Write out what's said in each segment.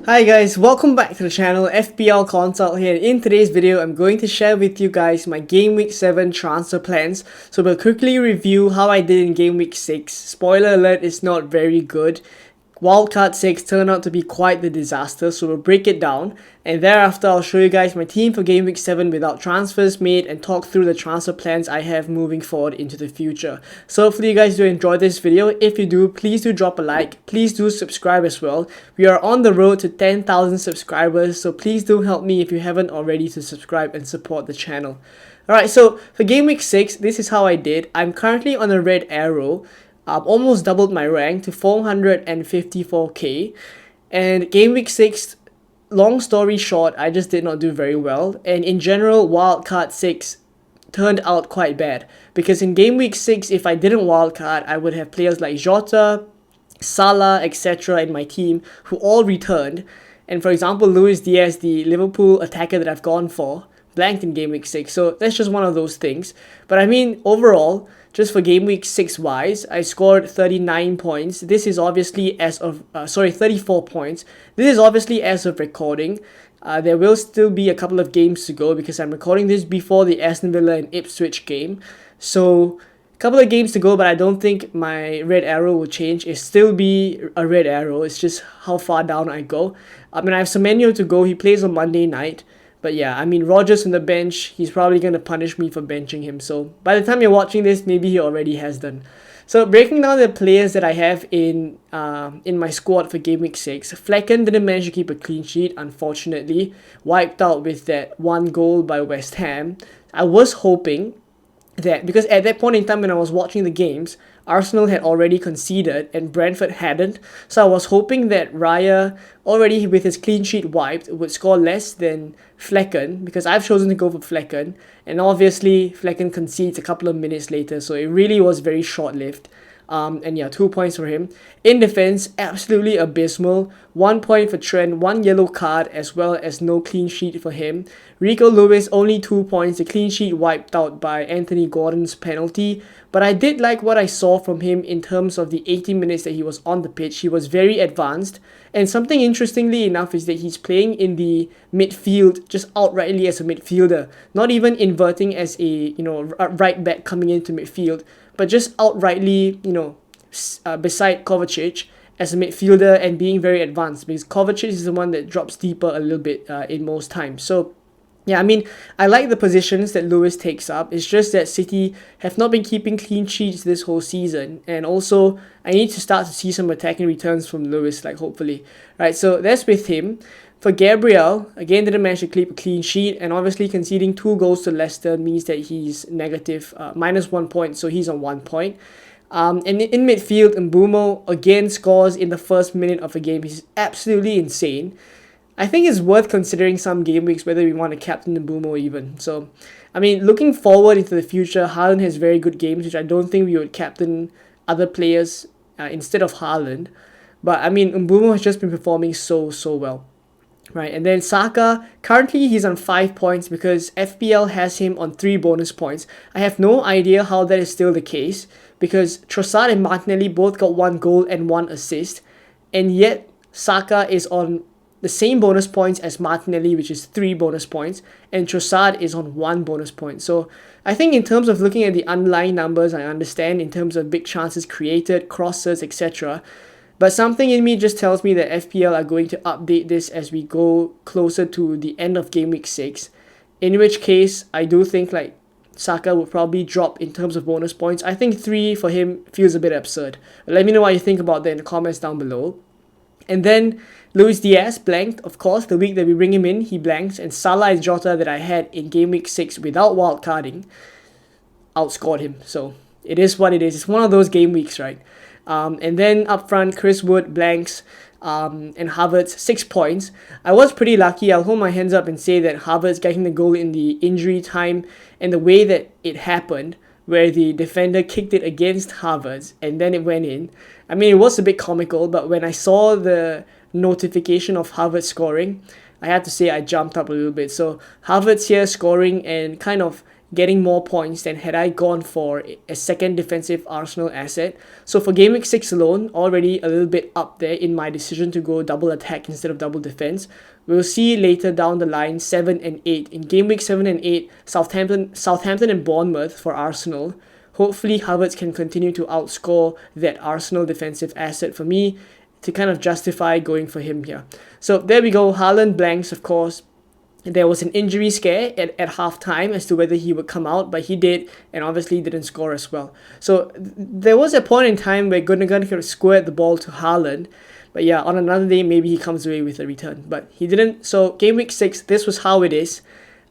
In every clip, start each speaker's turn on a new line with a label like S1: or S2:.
S1: Hi guys, welcome back to the channel. FPL Consult here. In today's video, I'm going to share with you guys my Game Week 7 transfer plans. So we'll quickly review how I did in Game Week 6. Spoiler alert, it's not very good. Wildcard 6 turned out to be quite the disaster, so we'll break it down. And thereafter, I'll show you guys my team for Game Week 7 without transfers made and talk through the transfer plans I have moving forward into the future. So hopefully you guys do enjoy this video. If you do, please do drop a like. Please do subscribe as well. We are on the road to 10,000 subscribers, so please do help me if you haven't already to subscribe and support the channel. Alright, so for Game Week 6, this is how I did. I'm currently on a red arrow. I've almost doubled my rank to 454k, and Game Week 6, long story short, I just did not do very well, and in general, Wildcard 6 turned out quite bad, because in Game Week 6, if I didn't wildcard, I would have players like Jota, Salah, etc. in my team, who all returned, and for example, Luis Diaz, the Liverpool attacker that I've gone for, blanked in Game Week 6, so that's just one of those things. But I mean, overall, just for Game Week 6 wise, I scored 39 points. This is obviously as of, 34 points. This is obviously as of recording. There will still be a couple of games to go because I'm recording this before the Aston Villa and Ipswich game. So, a couple of games to go, but I don't think my red arrow will change. It'll still be a red arrow. It's just how far down I go. I mean, I have Semenyo to go. He plays on Monday night. But yeah, I mean, Rodgers on the bench, he's probably going to punish me for benching him. So by the time you're watching this, maybe he already has done. So breaking down the players that I have in my squad for Game Week 6. Flecken didn't manage to keep a clean sheet, unfortunately. Wiped out with that one goal by West Ham. I was hoping that, because at that point in time when I was watching the games, Arsenal had already conceded and Brentford hadn't, so I was hoping that Raya, already with his clean sheet wiped, would score less than Flecken, because I've chosen to go for Flecken, and obviously Flecken concedes a couple of minutes later, so it really was very short-lived. And yeah, 2 points for him. In defense, absolutely abysmal. 1 point for Trent, 1 yellow card, as well as no clean sheet for him. Rico Lewis, only 2 points. The clean sheet wiped out by Anthony Gordon's penalty. But I did like what I saw from him in terms of the 80 minutes that he was on the pitch. He was very advanced. And something interestingly enough is that he's playing in the midfield just outrightly as a midfielder. Not even inverting as a right back coming into midfield, but just outrightly, beside Kovacic as a midfielder and being very advanced, because Kovacic is the one that drops deeper a little bit in most times. So, yeah, I mean, I like the positions that Lewis takes up. It's just that City have not been keeping clean sheets this whole season. And also, I need to start to see some attacking returns from Lewis, hopefully. Right, so that's with him. For Gabriel, again, didn't manage to keep a clean sheet, and obviously conceding 2 goals to Leicester means that he's negative, minus 1 point, so he's on 1 point. And in midfield, Mbumo again scores in the first minute of a game. He's absolutely insane. I think it's worth considering some game weeks whether we want to captain Mbumo even. So, I mean, looking forward into the future, Haaland has very good games, which I don't think we would captain other players instead of Haaland. But, I mean, Mbumo has just been performing so well. Right, and then Saka, currently he's on 5 points because FPL has him on 3 bonus points. I have no idea how that is still the case, because Trossard and Martinelli both got 1 goal and 1 assist, and yet Saka is on the same bonus points as Martinelli, which is 3 bonus points, and Trossard is on 1 bonus point. So I think in terms of looking at the underlying numbers, I understand in terms of big chances created, crosses, etc. But something in me just tells me that FPL are going to update this as we go closer to the end of Game Week 6. In which case, I do think Saka will probably drop in terms of bonus points. I think 3 for him feels a bit absurd. But let me know what you think about that in the comments down below. And then Luis Diaz blanked, of course. The week that we bring him in, he blanks. And Salah and Jota that I had in Game Week 6 without wildcarding outscored him. So it is what it is. It's one of those game weeks, right? And then up front, Chris Wood blanks, and Havertz 6 points. I was pretty lucky. I'll hold my hands up and say that Havertz getting the goal in the injury time and the way that it happened, where the defender kicked it against Havertz and then it went in. I mean, it was a bit comical, but when I saw the notification of Havertz scoring, I had to say I jumped up a little bit. So Havertz here scoring and kind of getting more points than had I gone for a second defensive Arsenal asset. So for game week 6 alone, already a little bit up there in my decision to go double attack instead of double defense. We'll see later down the line 7 and 8. In game week 7 and 8, Southampton and Bournemouth for Arsenal. Hopefully Havertz can continue to outscore that Arsenal defensive asset for me to kind of justify going for him here. So there we go. Haaland blanks, of course. There was an injury scare at halftime as to whether he would come out, but he did, and obviously didn't score as well. So there was a point in time where Gundogan could have squared the ball to Haaland, but yeah, on another day, maybe he comes away with a return, but he didn't. So game week 6, this was how it is.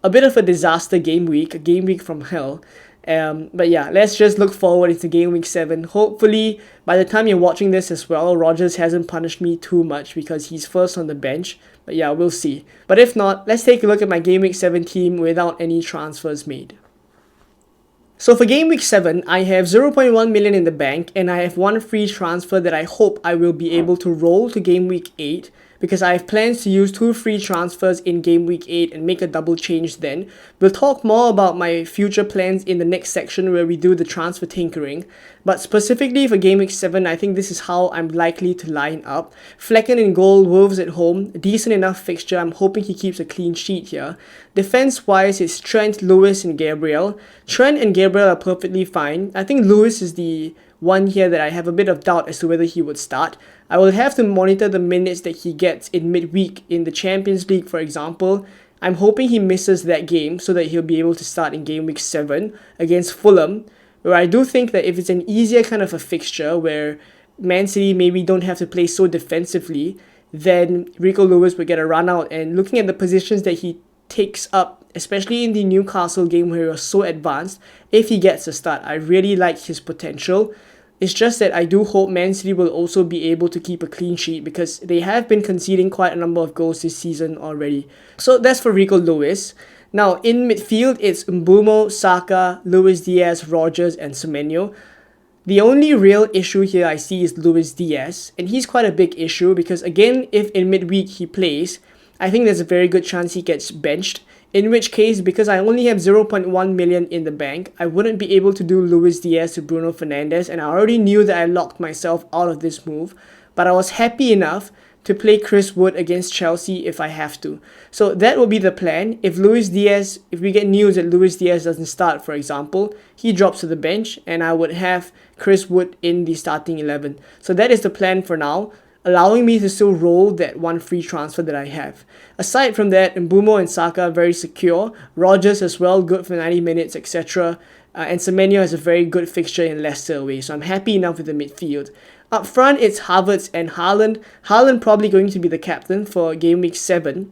S1: A bit of a disaster game week, a game week from hell. But yeah, let's just look forward into game week 7. Hopefully, by the time you're watching this as well, Rodgers hasn't punished me too much because he's first on the bench. But yeah, we'll see. But if not, let's take a look at my game week 7 team without any transfers made. So for game week 7, I have 0.1 million in the bank and I have one free transfer that I hope I will be able to roll to game week 8, because I have plans to use 2 free transfers in game week 8 and make a double change then. We'll talk more about my future plans in the next section where we do the transfer tinkering, but specifically for game week 7, I think this is how I'm likely to line up. Flecken in goal, Wolves at home, decent enough fixture. I'm hoping he keeps a clean sheet here. Defense wise, it's Trent, Lewis and Gabriel. Trent and Gabriel are perfectly fine. I think Lewis is the one here that I have a bit of doubt as to whether he would start. I will have to monitor the minutes that he gets in midweek in the Champions League, for example. I'm hoping he misses that game so that he'll be able to start in game week 7 against Fulham, where I do think that if it's an easier kind of a fixture where Man City maybe don't have to play so defensively, then Rico Lewis would get a run out. And looking at the positions that he takes up, especially in the Newcastle game where he was so advanced, if he gets a start, I really like his potential. It's just that I do hope Man City will also be able to keep a clean sheet because they have been conceding quite a number of goals this season already. So that's for Rico Lewis. Now in midfield, it's Mbeumo, Saka, Luis Diaz, Rodgers and Semenyo. The only real issue here I see is Luis Diaz, and he's quite a big issue because again, if in midweek he plays, I think there's a very good chance he gets benched. In which case, because I only have 0.1 million in the bank, I wouldn't be able to do Luis Diaz to Bruno Fernandes, and I already knew that I locked myself out of this move, but I was happy enough to play Chris Wood against Chelsea if I have to. So that will be the plan. If we get news that Luis Diaz doesn't start, for example, he drops to the bench, and I would have Chris Wood in the starting 11. So that is the plan for now, allowing me to still roll that one free transfer that I have. Aside from that, Mbeumo and Saka are very secure. Rodgers as well, good for 90 minutes, etc. And Semenyo has a very good fixture in Leicester away, so I'm happy enough with the midfield. Up front, it's Havertz and Haaland. Haaland probably going to be the captain for game week 7.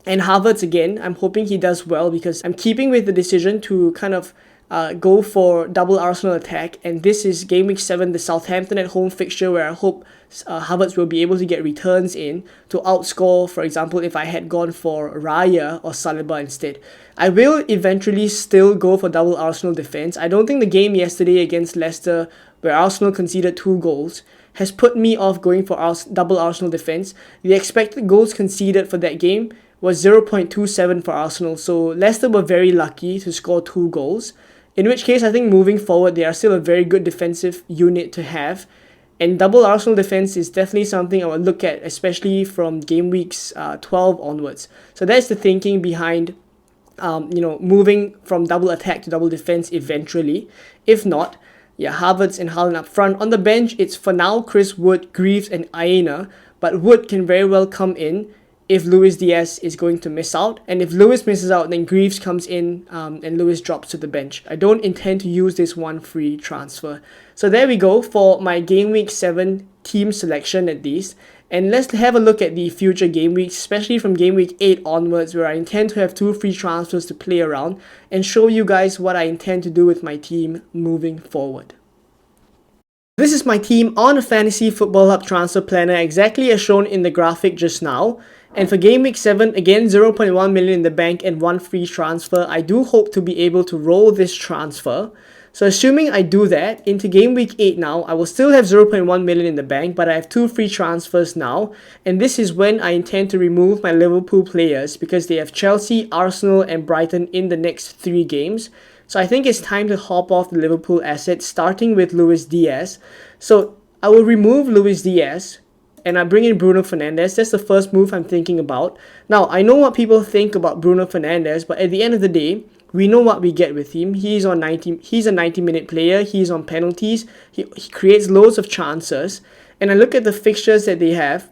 S1: And Havertz again, I'm hoping he does well because I'm keeping with the decision to kind of go for double Arsenal attack, and this is game week 7, the Southampton at home fixture where I hope Havertz will be able to get returns in to outscore, for example, if I had gone for Raya or Saliba instead. I will eventually still go for double Arsenal defense. I don't think the game yesterday against Leicester, where Arsenal conceded 2 goals, has put me off going for double Arsenal defense. The expected goals conceded for that game was 0.27 for Arsenal, so Leicester were very lucky to score 2 goals. In which case, I think moving forward, they are still a very good defensive unit to have. And double Arsenal defense is definitely something I would look at, especially from game weeks 12 onwards. So that's the thinking behind, moving from double attack to double defense eventually. If not, yeah, Havertz and Haaland up front. On the bench, it's for now Chris Wood, Greaves and Aina. But Wood can very well come in if Luis Diaz is going to miss out. And if Lewis misses out, then Greaves comes in and Lewis drops to the bench. I don't intend to use this one free transfer. So there we go for my game week 7 team selection at least. And let's have a look at the future game weeks, especially from game week 8 onwards, where I intend to have 2 free transfers to play around and show you guys what I intend to do with my team moving forward. This is my team on Fantasy Football Hub Transfer Planner, exactly as shown in the graphic just now. And for game week 7, again 0.1 million in the bank and 1 free transfer. I do hope to be able to roll this transfer. So assuming I do that, into game week 8 now, I will still have 0.1 million in the bank, but I have 2 free transfers now. And this is when I intend to remove my Liverpool players because they have Chelsea, Arsenal and Brighton in the next 3 games. So I think it's time to hop off the Liverpool assets, starting with Luis Diaz. So I will remove Luis Diaz and I bring in Bruno Fernandes. That's the first move I'm thinking about. Now, I know what people think about Bruno Fernandes, but at the end of the day, we know what we get with him. He's a 90-minute player. He's on penalties. He creates loads of chances. And I look at the fixtures that they have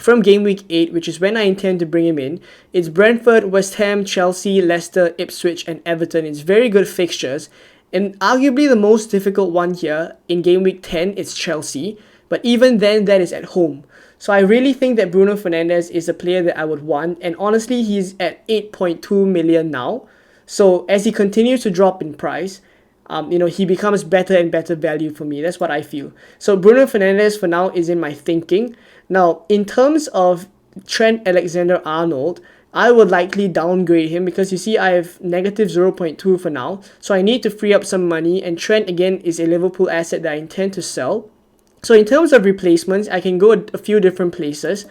S1: from game week 8, which is when I intend to bring him in. It's Brentford, West Ham, Chelsea, Leicester, Ipswich, and Everton. It's very good fixtures. And arguably the most difficult one here in game week 10 is Chelsea. But even then, that is at home. So I really think that Bruno Fernandes is a player that I would want. And honestly, he's at 8.2 million now. So as he continues to drop in price, he becomes better and better value for me. That's what I feel. So Bruno Fernandes for now is in my thinking. Now, in terms of Trent Alexander-Arnold, I would likely downgrade him because you see I have negative 0.2 for now. So I need to free up some money, and Trent again is a Liverpool asset that I intend to sell. So in terms of replacements, I can go a few different places.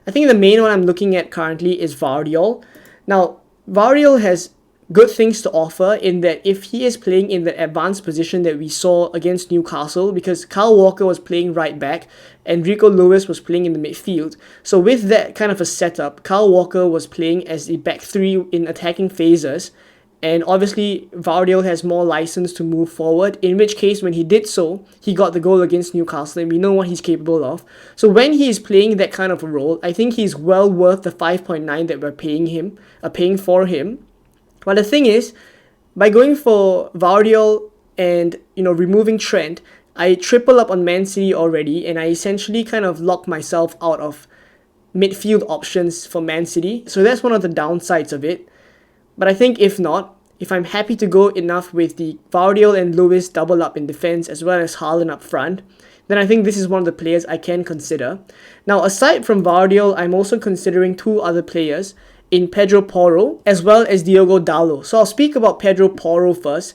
S1: I think the main one I'm looking at currently is Vardiol. Now, Vardiol has good things to offer in that if he is playing in the advanced position that we saw against Newcastle, because Kyle Walker was playing right back and Rico Lewis was playing in the midfield. So with that kind of a setup, Kyle Walker was playing as the back three in attacking phases, and obviously Vardiol has more license to move forward, in which case when he did so, he got the goal against Newcastle and we know what he's capable of. So when he is playing that kind of a role, I think he's well worth the 5.9 that we're paying for him. But the thing is, by going for Vardiol and removing Trent, I triple up on Man City already, and I essentially kind of lock myself out of midfield options for Man City. So that's one of the downsides of it. But I think if I'm happy to go enough with the Vardiol and Lewis double up in defense as well as Haaland up front, then I think this is one of the players I can consider. Now, aside from Vardiol, I'm also considering two other players in Pedro Porro as well as Diogo Dalot. So I'll speak about Pedro Porro first.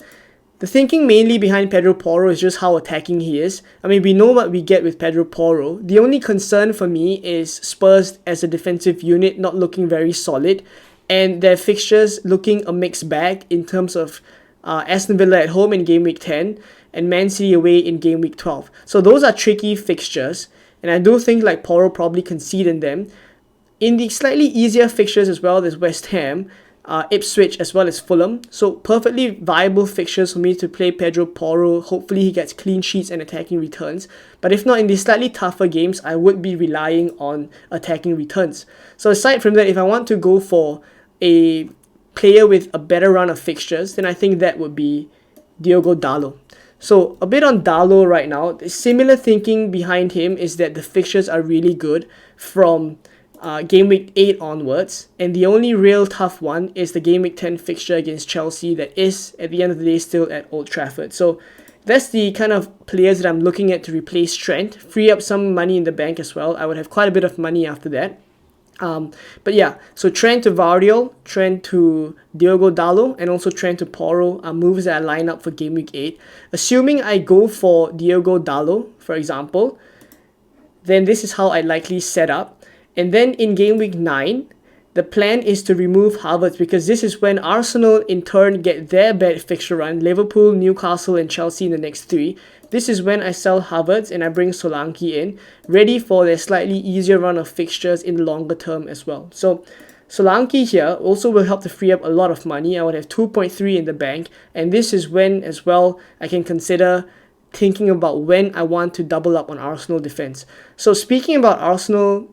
S1: The thinking mainly behind Pedro Porro is just how attacking he is. I mean, we know what we get with Pedro Porro. The only concern for me is Spurs as a defensive unit not looking very solid, and their fixtures looking a mixed bag in terms of Aston Villa at home in game week 10 and Man City away in game week 12. So those are tricky fixtures, and I do think like Porro probably concede in them. In the slightly easier fixtures as well, there's West Ham, Ipswich as well as Fulham. So perfectly viable fixtures for me to play Pedro Porro. Hopefully he gets clean sheets and attacking returns. But if not, in these slightly tougher games, I would be relying on attacking returns. So aside from that, if I want to go for a player with a better run of fixtures, then I think that would be Diogo Dalot. So a bit on Dalot right now. The similar thinking behind him is that the fixtures are really good from game week 8 onwards, and the only real tough one is the game week 10 fixture against Chelsea that is at the end of the day still at Old Trafford. So that's the kind of players that I'm looking at to replace Trent, free up some money in the bank as well. I would have quite a bit of money after that. But yeah, so Trent to Vardiol, Trent to Diogo Dalot, and also Trent to Porro are moves that I line up for game week 8. Assuming I go for Diogo Dalot, for example, then this is how I likely set up. And then in game week 9, the plan is to remove Havertz because this is when Arsenal in turn get their bad fixture run, Liverpool, Newcastle and Chelsea in the next 3. This is when I sell Havertz and I bring Solanke in, ready for their slightly easier run of fixtures in the longer term as well. So Solanke here also will help to free up a lot of money. I would have 2.3 in the bank, and this is when as well I can consider thinking about when I want to double up on Arsenal defense. So speaking about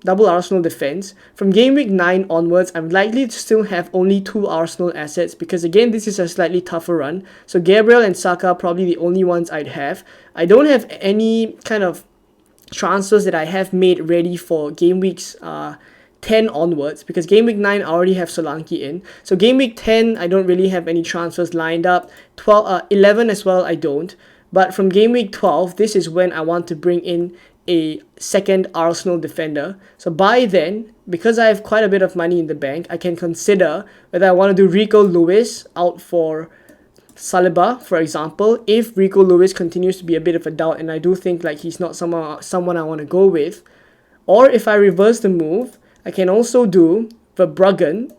S1: double Arsenal defense, from game week 9 onwards, I'm likely to still have only 2 Arsenal assets because again, this is a slightly tougher run. So Gabriel and Saka are probably the only ones I'd have. I don't have any kind of transfers that I have made ready for game weeks 10 onwards because game week 9 I already have Solanke in. So game week 10 I don't really have any transfers lined up. 11 as well I don't. But from game week 12, this is when I want to bring in a second Arsenal defender. So by then, because I have quite a bit of money in the bank, I can consider whether I want to do Rico Lewis out for Saliba, for example, if Rico Lewis continues to be a bit of a doubt and I do think like he's not someone I want to go with. Or if I reverse the move, I can also do Verbruggen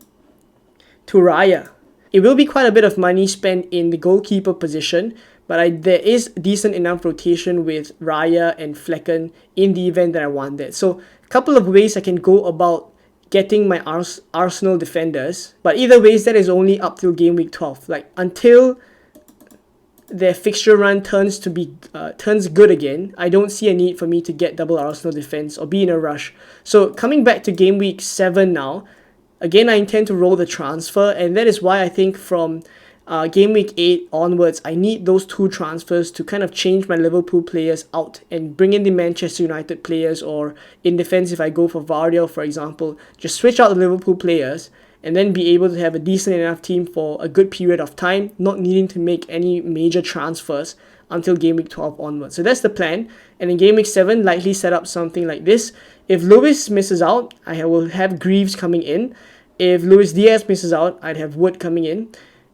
S1: to Raya. It will be quite a bit of money spent in the goalkeeper position, but there is decent enough rotation with Raya and Flecken in the event that I want that. So a couple of ways I can go about getting my Arsenal defenders, but either ways that is only up till game week 12. Like until their fixture run turns good again, I don't see a need for me to get double Arsenal defense or be in a rush. So coming back to game week 7 now, again I intend to roll the transfer, and that is why I think from game week 8 onwards, I need those 2 transfers to kind of change my Liverpool players out and bring in the Manchester United players, or in defense if I go for Vardy, for example, just switch out the Liverpool players and then be able to have a decent enough team for a good period of time, not needing to make any major transfers until game week 12 onwards. So that's the plan. And in game week 7, likely set up something like this. If Lewis misses out, I will have Greaves coming in. If Luis Diaz misses out, I'd have Wood coming in.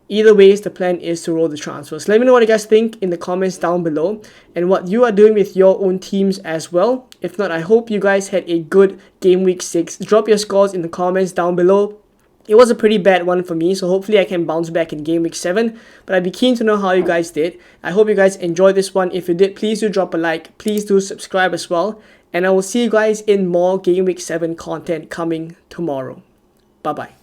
S1: Either ways, the plan is to roll the transfers. Let me know what you guys think in the comments down below and what you are doing with your own teams as well. If not, I hope you guys had a good game week 6. Drop your scores in the comments down below. It was a pretty bad one for me, so hopefully I can bounce back in game week 7. But I'd be keen to know how you guys did. I hope you guys enjoyed this one. If you did, please do drop a like. Please do subscribe as well. And I will see you guys in more game week 7 content coming tomorrow. Bye-bye.